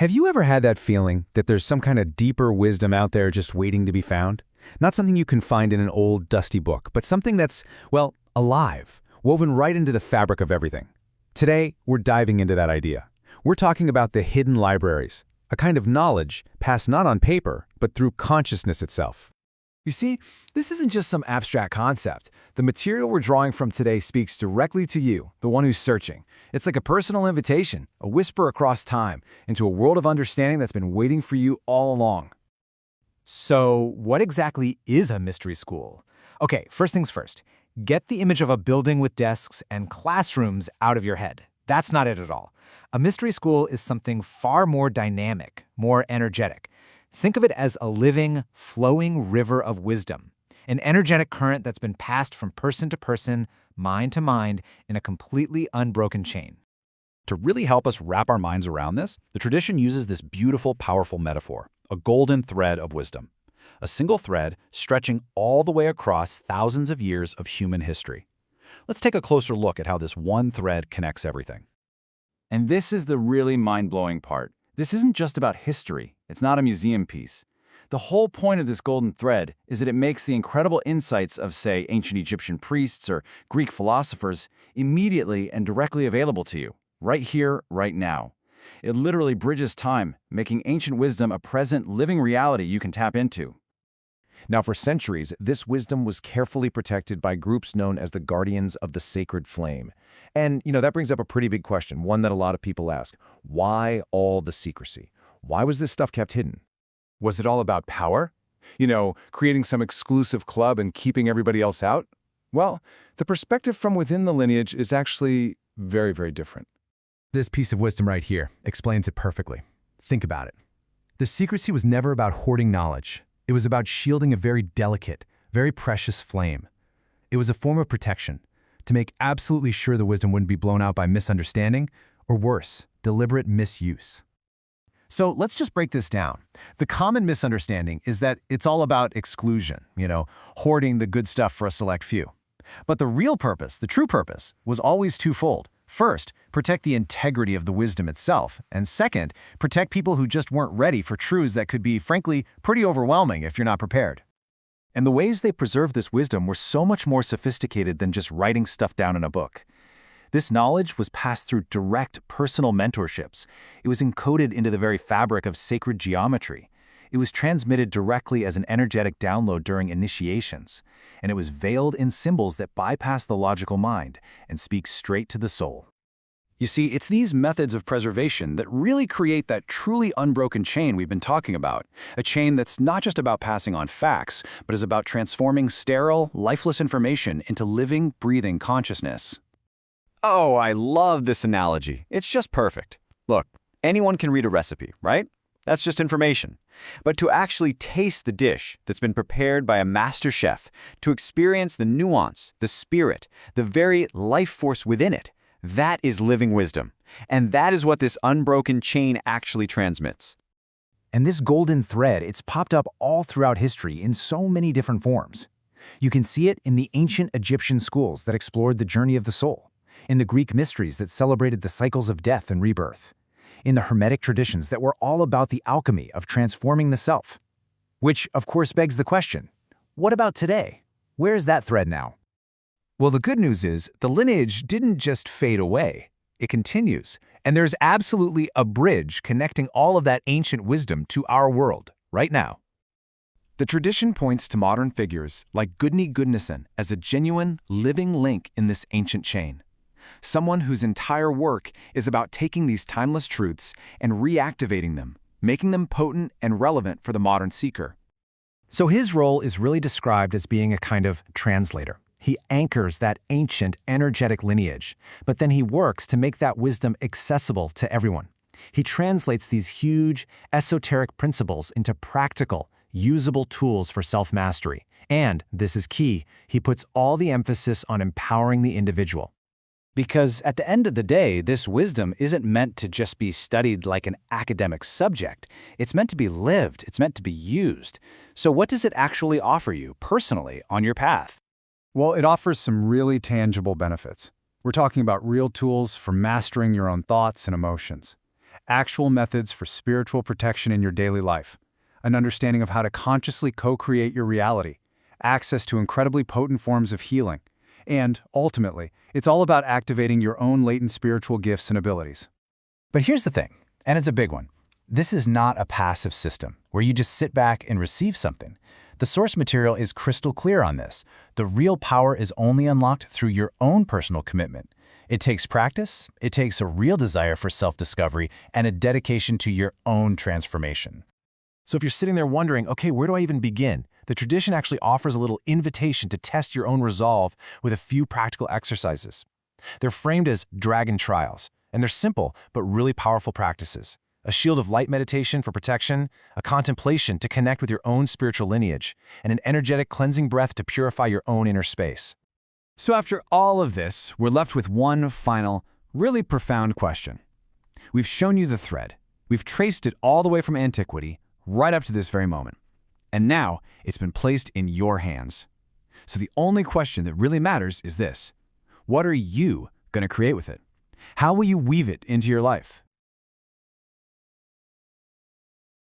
Have you ever had that feeling that there's some kind of deeper wisdom out there just waiting to be found? Not something you can find in an old, dusty book, but something that's, well, alive, woven right into the fabric of everything. Today, we're diving into that idea. We're talking about the hidden libraries, a kind of knowledge passed not on paper, but through consciousness itself. You see, this isn't just some abstract concept. The material we're drawing from today speaks directly to you, the one who's searching. It's like a personal invitation, a whisper across time, into a world of understanding that's been waiting for you all along. So, what exactly is a mystery school? Okay, first things first. Get the image of a building with desks and classrooms out of your head. That's not it at all. A mystery school is something far more dynamic, more energetic. Think of it as a living, flowing river of wisdom, an energetic current that's been passed from person to person, mind to mind, in a completely unbroken chain. To really help us wrap our minds around this, the tradition uses this beautiful, powerful metaphor, a golden thread of wisdom. A single thread stretching all the way across thousands of years of human history. Let's take a closer look at how this one thread connects everything. And this is the really mind-blowing part. This isn't just about history. It's not a museum piece. The whole point of this golden thread is that it makes the incredible insights of, say, ancient Egyptian priests or Greek philosophers immediately and directly available to you, right here, right now. It literally bridges time, making ancient wisdom a present, living reality you can tap into. Now, for centuries, this wisdom was carefully protected by groups known as the Guardians of the Sacred Flame. And, that brings up a pretty big question, one that a lot of people ask. Why all the secrecy? Why was this stuff kept hidden? Was it all about power? Creating some exclusive club and keeping everybody else out? Well, the perspective from within the lineage is actually very, very different. This piece of wisdom right here explains it perfectly. Think about it. The secrecy was never about hoarding knowledge. It was about shielding a very delicate, very precious flame. It was a form of protection, to make absolutely sure the wisdom wouldn't be blown out by misunderstanding, or worse, deliberate misuse. So let's just break this down. The common misunderstanding is that it's all about exclusion, hoarding the good stuff for a select few. But the real purpose, the true purpose, was always twofold. First, protect the integrity of the wisdom itself, and second, protect people who just weren't ready for truths that could be, frankly, pretty overwhelming if you're not prepared. And the ways they preserved this wisdom were so much more sophisticated than just writing stuff down in a book. This knowledge was passed through direct personal mentorships. It was encoded into the very fabric of sacred geometry. It was transmitted directly as an energetic download during initiations, and it was veiled in symbols that bypass the logical mind and speak straight to the soul. You see, it's these methods of preservation that really create that truly unbroken chain we've been talking about, a chain that's not just about passing on facts, but is about transforming sterile, lifeless information into living, breathing consciousness. Oh, I love this analogy. It's just perfect. Look, anyone can read a recipe, right? That's just information. But to actually taste the dish that's been prepared by a master chef, to experience the nuance, the spirit, the very life force within it, that is living wisdom. And that is what this unbroken chain actually transmits. And this golden thread, it's popped up all throughout history in so many different forms. You can see it in the ancient Egyptian schools that explored the journey of the soul, in the Greek mysteries that celebrated the cycles of death and rebirth, in the Hermetic traditions that were all about the alchemy of transforming the self. Which, of course, begs the question, what about today? Where is that thread now? Well, the good news is the lineage didn't just fade away. It continues, and there's absolutely a bridge connecting all of that ancient wisdom to our world, right now. The tradition points to modern figures like Gudni Gudnason as a genuine, living link in this ancient chain. Someone whose entire work is about taking these timeless truths and reactivating them, making them potent and relevant for the modern seeker. So his role is really described as being a kind of translator. He anchors that ancient, energetic lineage, but then he works to make that wisdom accessible to everyone. He translates these huge, esoteric principles into practical, usable tools for self-mastery. And, this is key, he puts all the emphasis on empowering the individual. Because at the end of the day, this wisdom isn't meant to just be studied like an academic subject. It's meant to be lived. It's meant to be used. So what does it actually offer you, personally, on your path? Well, it offers some really tangible benefits. We're talking about real tools for mastering your own thoughts and emotions. actual methods for spiritual protection in your daily life, an understanding of how to consciously co-create your reality, access to incredibly potent forms of healing, and, ultimately, it's all about activating your own latent spiritual gifts and abilities. But here's the thing, and it's a big one. This is not a passive system where you just sit back and receive something. The source material is crystal clear on this. The real power is only unlocked through your own personal commitment. It takes practice, it takes a real desire for self-discovery, and a dedication to your own transformation. So if you're sitting there wondering, okay, where do I even begin? The tradition actually offers a little invitation to test your own resolve with a few practical exercises. They're framed as dragon trials, and they're simple but really powerful practices. A shield of light meditation for protection, a contemplation to connect with your own spiritual lineage, and an energetic cleansing breath to purify your own inner space. So after all of this, we're left with one final, really profound question. We've shown you the thread. We've traced it all the way from antiquity, right up to this very moment. And now it's been placed in your hands. So the only question that really matters is this. What are you going to create with it? How will you weave it into your life?